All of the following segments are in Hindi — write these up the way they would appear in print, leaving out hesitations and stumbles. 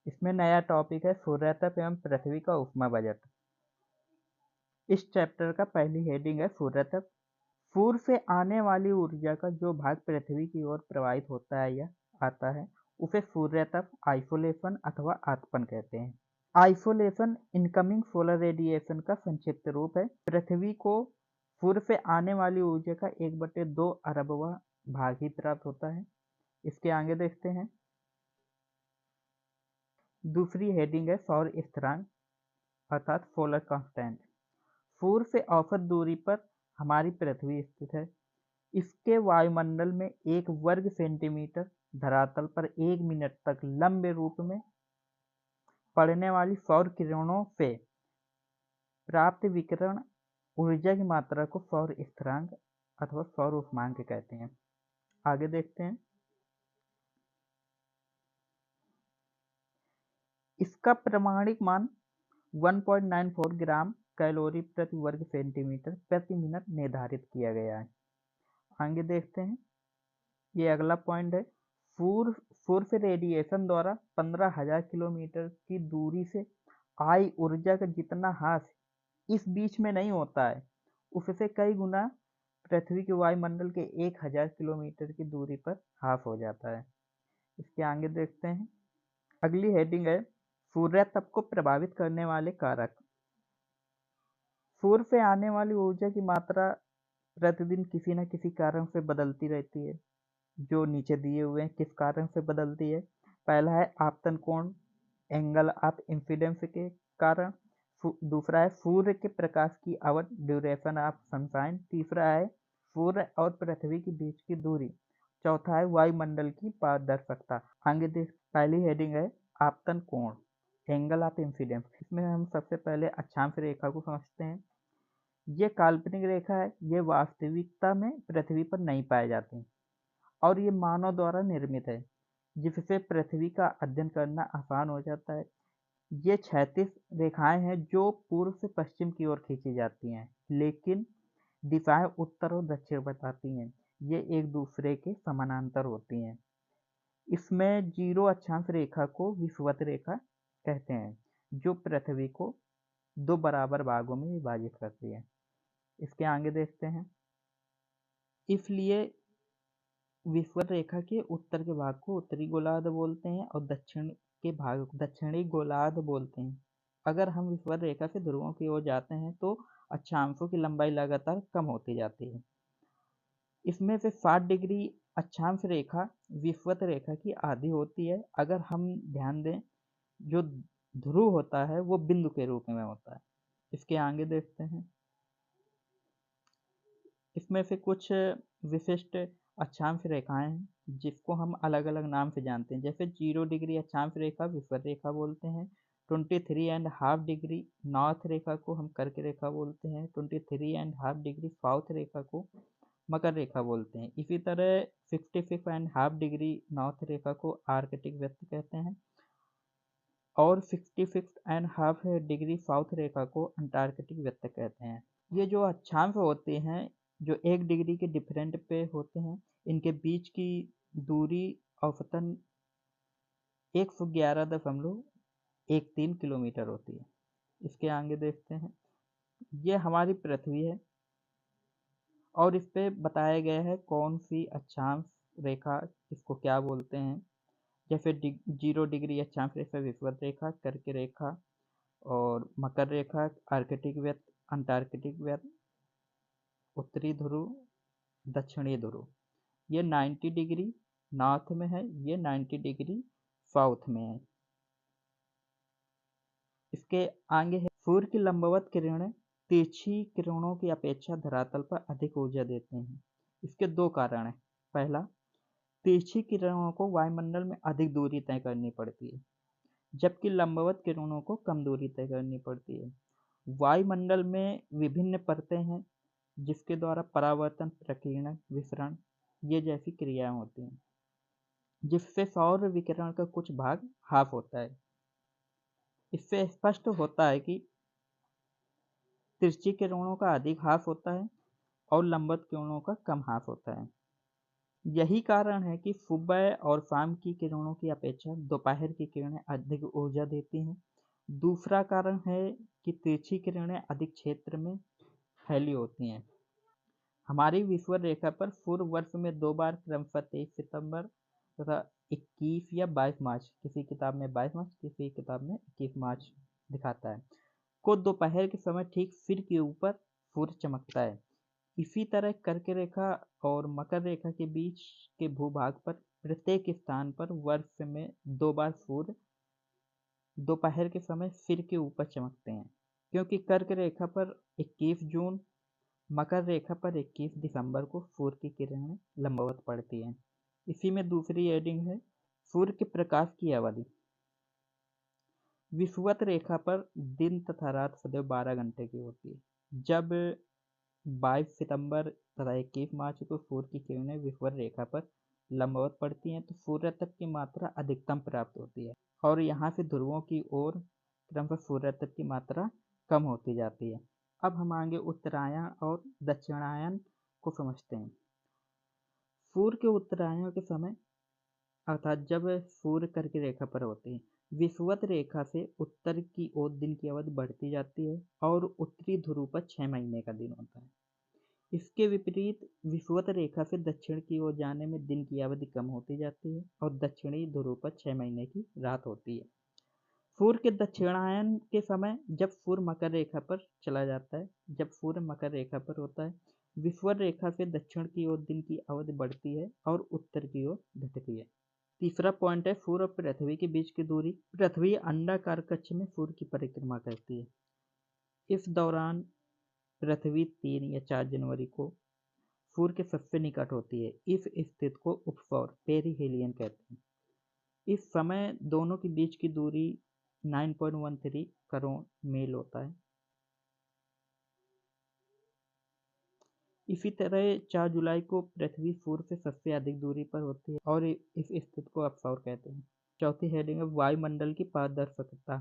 इसमें नया टॉपिक है सूर्यतप एवं पृथ्वी का उपमा बजट। इस चैप्टर का पहली हेडिंग है सूर्यतप। सूर्य से आने वाली ऊर्जा का जो भाग पृथ्वी की ओर प्रवाहित होता है या आता है उसे सूर्यतप, आइसोलेशन अथवा आतपन कहते हैं। आइसोलेशन इनकमिंग सोलर रेडिएशन का संक्षिप्त रूप है। पृथ्वी को सूर्य से आने वाली ऊर्जा का 1/2 अरबवा भाग ही प्राप्त होता है। इसके आगे देखते हैं। दूसरी हेडिंग है सौर स्थिरांक अर्थात सोलर कांस्टेंट। सूर्य से औसत दूरी पर हमारी पृथ्वी स्थित है। इसके वायुमंडल में 1 वर्ग सेंटीमीटर धरातल पर 1 मिनट तक लंबे रूप में पड़ने वाली सौर किरणों से प्राप्त विकिरण ऊर्जा की मात्रा को सौर स्थिरांक अथवा सौर उष्मांक कहते हैं। आगे देखते हैं। इसका प्रमाणिक मान 1.94 ग्राम कैलोरी प्रति वर्ग सेंटीमीटर प्रति मिनट निर्धारित किया गया है। आगे देखते हैं। ये अगला पॉइंट है। सूर्य से रेडिएशन द्वारा 15,000 किलोमीटर की दूरी से आई ऊर्जा का जितना ह्रास इस बीच में नहीं होता है, उससे कई गुना पृथ्वी के वायुमंडल के 1,000 किलोमीटर की दूरी पर ह्रास हो जाता है। इसके आगे देखते हैं। अगली हेडिंग है सूर्यतप को प्रभावित करने वाले कारक। सूर्य से आने वाली ऊर्जा की मात्रा प्रतिदिन किसी न किसी कारण से बदलती रहती है, जो नीचे दिए हुए हैं। किस कारण से बदलती है? पहला है आपतन कोण, एंगल ऑफ इंसिडेंस के कारण। दूसरा है सूर्य के प्रकाश की अवधि, ड्यूरेशन ऑफ सनशाइन। तीसरा है सूर्य और पृथ्वी के बीच की दूरी। चौथा है वायुमंडल की पारदर्शकता। आगे देख। पहली हेडिंग है आपतन कोण, एंगल ऑफ इंसिडेंस। इसमें हम सबसे पहले अक्षांश रेखा को समझते हैं। ये काल्पनिक रेखा है, ये वास्तविकता में पृथ्वी पर नहीं पाए जाती और ये मानव द्वारा निर्मित है, जिससे पृथ्वी का अध्ययन करना आसान हो जाता है। ये क्षैतिज रेखाएं हैं जो पूर्व से पश्चिम की ओर खींची जाती हैं, लेकिन दिशाएं उत्तर और दक्षिण बताती हैं। ये एक दूसरे के समानांतर होती हैं। इसमें जीरो अक्षांश रेखा को विषुवत रेखा कहते हैं, जो पृथ्वी को 2 बराबर भागों में विभाजित करती है। इसके आगे देखते हैं। इसलिए विषुवत रेखा के उत्तर के भाग को उत्तरी गोलार्ध बोलते हैं और दक्षिण के भाग को दक्षिणी गोलार्ध बोलते हैं। अगर हम विषुवत रेखा से ध्रुवों की ओर जाते हैं तो अक्षांशों की लंबाई लगातार कम होती जाती है। इसमें से 60 डिग्री अक्षांश रेखा विषुवत रेखा की आधी होती है। अगर हम ध्यान दें, जो ध्रुव होता है वो बिंदु के रूप में होता है। इसके आगे देखते हैं। इसमें से कुछ विशिष्ट अक्षांश रेखाएं हैं जिसको हम अलग अलग नाम से जानते हैं। जैसे 0 डिग्री अक्षांश रेखा विषुवत रेखा बोलते हैं। 23.5 डिग्री नॉर्थ रेखा को हम कर्क रेखा बोलते हैं। 23.5 डिग्री साउथ रेखा को मकर रेखा बोलते हैं। इसी तरह 66.5 डिग्री नॉर्थ रेखा को आर्कटिक वृत्त कहते हैं और 66.5 डिग्री साउथ रेखा को अंटार्कटिक वृत्त कहते हैं। ये जो अक्षांश होते हैं, जो 1 डिग्री के डिफरेंट पे होते हैं, इनके बीच की दूरी औसतन 111.13 किलोमीटर होती है। इसके आगे देखते हैं। ये हमारी पृथ्वी है और इस पे बताया गया है कौन सी अक्षांश रेखा इसको क्या बोलते हैं। जैसे 0 डिग्री अक्षांश रेखा विषुवत रेखा, कर्क रेखा और मकर रेखा आर्कटिक वृत्त, अंटार्कटिक वृत्त, उत्तरी ध्रुव, दक्षिणी ध्रुव। ये 90 डिग्री नॉर्थ में है, ये 90 डिग्री साउथ में है। इसके आगे है सूर्य की लंबवत किरणें तिरछी किरणों की अपेक्षा धरातल पर अधिक ऊर्जा देते हैं। इसके 2 कारण हैं। पहला, तिरछी किरणों को वायुमंडल में अधिक दूरी तय करनी पड़ती है, जबकि लंबवत किरणों को कम दूरी तय करनी पड़ती है। वायुमंडल में विभिन्न परतें हैं जिसके द्वारा परावर्तन, प्रकीर्णन, विसरण ये जैसी क्रियाएं होती हैं, जिससे सौर विकिरण का कुछ भाग हाफ होता है। इससे स्पष्ट होता है कि तिरछी किरणों का अधिक हाफ होता है और लंबवत किरणों का कम हाफ होता है। यही कारण है कि सुबह और शाम की किरणों की अपेक्षा दोपहर की किरणें अधिक ऊर्जा देती हैं। दूसरा कारण है कि तिरछी किरणें अधिक क्षेत्र में फैली होती हैं। हमारी विषुवत रेखा पर सूर्य वर्ष में 2 बार क्रमशः 23 सितंबर तथा 21 या 22 मार्च, किसी किताब में 22 मार्च, किसी किताब में 21 मार्च दिखाता है, को दोपहर के समय ठीक सिर के ऊपर सूर्य चमकता है। इसी तरह कर्क रेखा और मकर रेखा के बीच के भूभाग पर प्रत्येक स्थान पर वर्ष में 2 बार सूर्य दोपहर के समय सिर के ऊपर चमकते हैं, क्योंकि कर्क रेखा पर 21 जून, मकर रेखा पर 21 दिसंबर को सूर्य की किरणें लंबवत पड़ती हैं। इसी में दूसरी हेडिंग है सूर्य के प्रकाश की अवधि। विषुवत रेखा पर दिन तथा रात सदैव 12 घंटे की होती है। जब 22 सितंबर तथा 21 मार्च को सूर्य की किरणें विषुवत रेखा पर लंबवत पड़ती हैं तो सूर्य तक की मात्रा अधिकतम प्राप्त होती है और यहाँ से ध्रुवों की ओर क्रमशः सूर्य तक की मात्रा कम होती जाती है। अब हम आगे उत्तरायण और दक्षिणायन को समझते हैं। सूर्य के उत्तरायण के समय अर्थात जब सूर्य कर्क रेखा पर होते हैं, विषुवत रेखा से उत्तर की ओर दिन की अवधि बढ़ती जाती है और उत्तरी ध्रुव पर 6 महीने का दिन होता है। इसके विपरीत विषुवत रेखा से दक्षिण की ओर जाने में दिन की अवधि कम होती जाती है और दक्षिणी ध्रुव पर 6 महीने की रात होती है। सूर्य के दक्षिणायन के समय जब सूर्य मकर रेखा पर चला जाता है, जब सूर्य मकर रेखा पर होता है, विषुवत रेखा से दक्षिण की ओर दिन की अवधि बढ़ती है और उत्तर की ओर घटती है। तीसरा पॉइंट है सूर्य और पृथ्वी के बीच की दूरी। पृथ्वी अंडाकार कक्ष में सूर्य की परिक्रमा करती है। इस दौरान पृथ्वी 3 या 4 जनवरी को सूर्य के सबसे निकट होती है। इस स्थिति को उपसौर पेरिहेलियन कहते हैं। इस समय दोनों के बीच की दूरी 9.13 करोड़ मील होता है। इसी तरह 4 जुलाई को पृथ्वी सूर्य से सबसे अधिक दूरी पर होती है और इस स्थिति को अपसौर कहते हैं। चौथी हेडिंग है वायुमंडल की पारदर्शकता।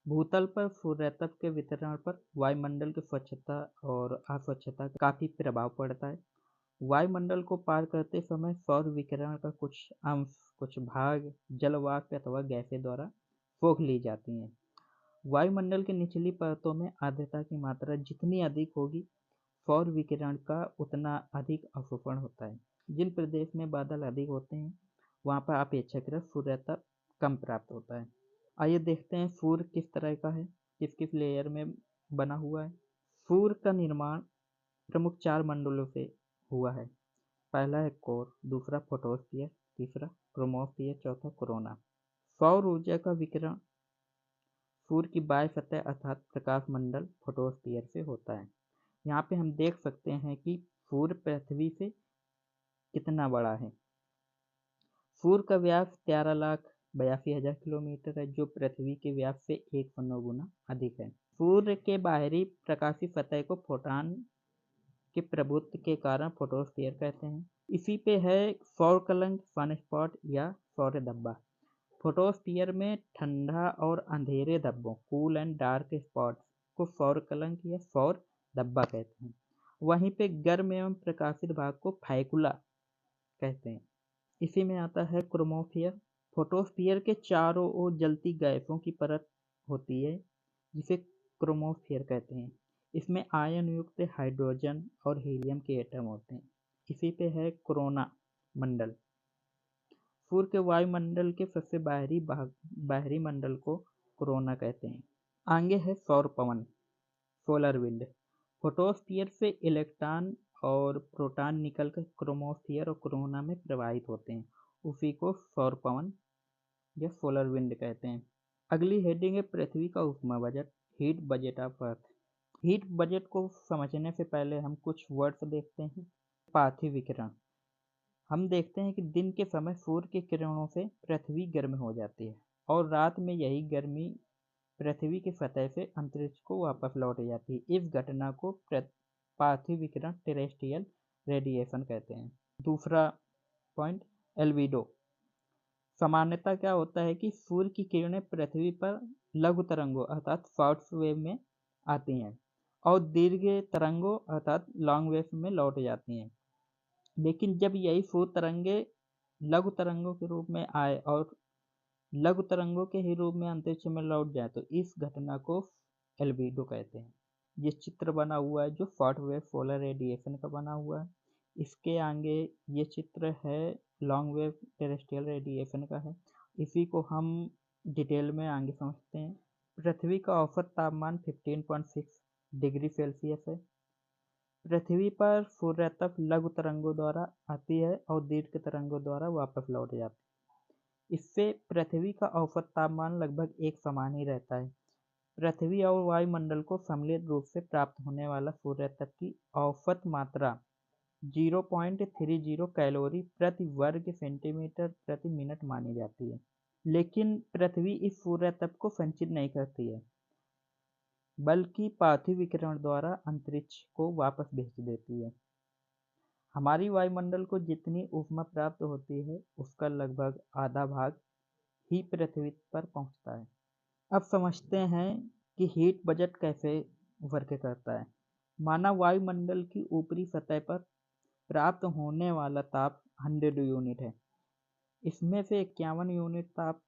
भूतल पर सूर्यतप के वितरण पर वायुमंडल की स्वच्छता और अस्वच्छता का काफी प्रभाव पड़ता है। वायुमंडल को पार करते समय सौर विकिरण का कुछ अंश, कुछ भाग जलवाष्प अथवा गैसें द्वारा सोख ली जाती हैं। वायुमंडल की निचली परतों में आर्द्रता की मात्रा जितनी अधिक होगी, सौर विकिरण का उतना अधिक अवशोषण होता है। जिन प्रदेश में बादल अधिक होते हैं वहाँ पर अपेक्षाकृत सूर्यतप कम प्राप्त होता है। आइए देखते हैं सूर्य किस तरह का है, किस किस लेयर में बना हुआ है। सूर्य का निर्माण प्रमुख 4 मंडलों से हुआ है। पहला है कोर, दूसरा फोटोस्फीयर, तीसरा क्रोमोस्फीयर, चौथा कोरोना। सौर ऊर्जा का विकिरण सूर्य की बाह्य सतह अर्थात प्रकाश मंडल फोटोस्फीयर से होता है। यहाँ पे हम देख सकते हैं कि सूर्य पृथ्वी से कितना बड़ा है। सूर्य का व्यास 13,82,000 किलोमीटर है, जो पृथ्वी के व्यास से 109 गुना अधिक है। सूर्य के बाहरी प्रकाशीय सतह को फोटॉन के प्रभुत्व के कारण फोटोस्फीयर कहते हैं। इसी पे है सौर कलंक, सनस्पॉट या सौर धब्बा। फोटोस्फीयर में ठंडा और अंधेरे धब्बों, कूल एंड डार्क स्पॉट्स को सौर कलंक या सौर धब्बा कहते हैं। वहीं पे गर्म एवं प्रकाशित भाग को फैकुला कहते हैं। इसी में आता है क्रोमोस्फीयर। फोटोस्फीयर के चारों ओर जलती गैसों की परत होती है जिसे क्रोमोस्फीयर कहते हैं। इसमें आयन युक्त हाइड्रोजन और हीलियम के एटम होते हैं। इसी पे है कोरोना मंडल। सूर्य के वायुमंडल के सबसे बाहरी मंडल को कोरोना कहते हैं। आगे है सौर पवन, सोलर विंड। फोटोस्फीयर से इलेक्ट्रॉन और प्रोटॉन निकलकर क्रोमोस्फीयर और कोरोना में प्रवाहित होते हैं। उसी को सौर पवन या सोलर विंड कहते हैं। अगली हेडिंग है पृथ्वी का ऊष्मा budget, heat budget of earth. Heat budget को समझने से पहले हम कुछ वर्ड्स देखते हैं। पार्थिव विकिरण। हम देखते हैं कि दिन के समय सूर्य की किरणों से पृथ्वी गर्म हो जाती है और रात में यही गर्मी पृथ्वी की सतह से अंतरिक्ष को वापस लौट जाती है। इस घटना को पार्थिव विकिरण, टेरेस्ट्रियल रेडिएशन कहते हैं। दूसरा पॉइंट एल्बिडो। सामान्यतः क्या होता है कि सूर्य की किरणें पृथ्वी पर लघु तरंगों अर्थात शॉर्ट वेव में आती हैं और दीर्घ तरंगों अर्थात लॉन्ग वेव में लौट जाती हैं। लेकिन जब यही फूल तरंगे लघु तरंगों के रूप में आए और लघु तरंगों के ही रूप में अंतरिक्ष में लौट जाए तो इस घटना को एल्बिडो कहते हैं। ये चित्र बना हुआ है जो शॉर्ट वेव सोलर रेडिएशन का बना हुआ है। इसके आगे ये चित्र है लॉन्ग वेव टेरेस्ट्रियल रेडिएशन का है। इसी को हम डिटेल में आगे समझते हैं। पृथ्वी का औसत तापमान 15.6 डिग्री सेल्सियस है। पृथ्वी पर सूर्य तक लघु तरंगों द्वारा आती है और दीर्घ तरंगों द्वारा वापस लौट जाती है। इससे पृथ्वी का औसत तापमान लगभग एक समान ही रहता है। पृथ्वी और वायुमंडल को सम्मिलित रूप से प्राप्त होने वाला सूर्य तक की औसत मात्रा 0.30 कैलोरी प्रति वर्ग सेंटीमीटर प्रति मिनट मानी जाती है। लेकिन पृथ्वी इस सूर्य तप को संचित नहीं करती है, बल्कि पार्थिव विकिरण द्वारा अंतरिक्ष को वापस भेज देती है। हमारी वायुमंडल को जितनी ऊष्मा प्राप्त होती है उसका लगभग आधा भाग ही पृथ्वी पर पहुंचता है। अब समझते हैं कि हीट बजट कैसे वर्क करता है। माना वायुमंडल की ऊपरी सतह पर प्राप्त होने वाला ताप 100 यूनिट है। इसमें से 51 यूनिट ताप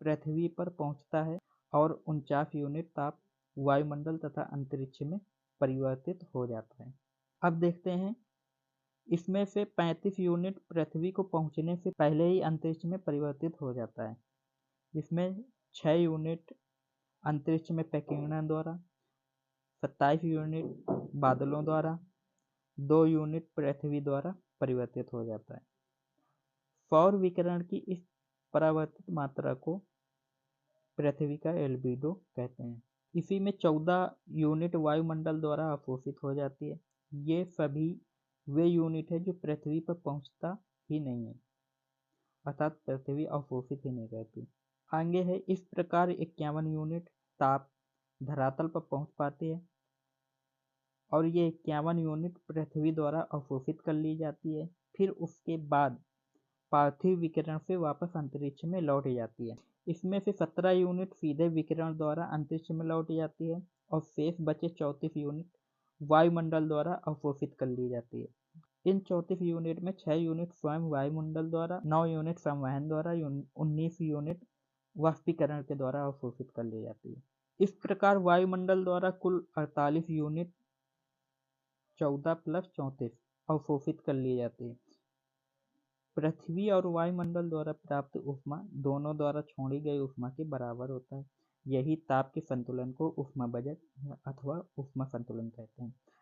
पृथ्वी पर पहुंचता है और 49 यूनिट ताप वायुमंडल तथा अंतरिक्ष में परिवर्तित हो जाता है। अब देखते हैं, इसमें से 35 यूनिट पृथ्वी को पहुंचने से पहले ही अंतरिक्ष में परिवर्तित हो जाता है, जिसमें 6 यूनिट अंतरिक्ष में प्रकीर्णन द्वारा, 27 यूनिट बादलों द्वारा, 2 यूनिट पृथ्वी द्वारा परिवर्तित हो जाता है। सौर विकिरण की इस परावर्तित मात्रा को पृथ्वी का एल्बिडो कहते हैं। इसी में 14 यूनिट वायुमंडल द्वारा अवशोषित हो जाती है। ये सभी वे यूनिट है जो पृथ्वी पर पहुंचता ही नहीं है, अर्थात पृथ्वी अवशोषित ही नहीं करती। आगे है, इस प्रकार 51 यूनिट ताप धरातल पर पहुंच पाती है और ये 51 यूनिट पृथ्वी द्वारा अवशोषित कर ली जाती है। फिर उसके बाद पार्थिव विकिरण से वापस अंतरिक्ष में लौट जाती है। इसमें से 17 यूनिट सीधे विकिरण द्वारा अंतरिक्ष में लौट जाती है और शेष बचे 34 यूनिट वायुमंडल द्वारा अवशोषित कर ली जाती है। इन 34 यूनिट में 6 यूनिट स्वयं वायुमंडल द्वारा, 9 यूनिट संवहन द्वारा, 19 यूनिट वाष्पीकरण के द्वारा अवशोषित कर ली जाती है। इस प्रकार वायुमंडल द्वारा कुल 48 यूनिट 14 + 34 अवशोषित कर ली जाती है। पृथ्वी और वायुमंडल द्वारा प्राप्त ऊष्मा दोनों द्वारा छोड़ी गई ऊष्मा के बराबर होता है। यही ताप के संतुलन को ऊष्मा बजट अथवा ऊष्मा संतुलन कहते हैं।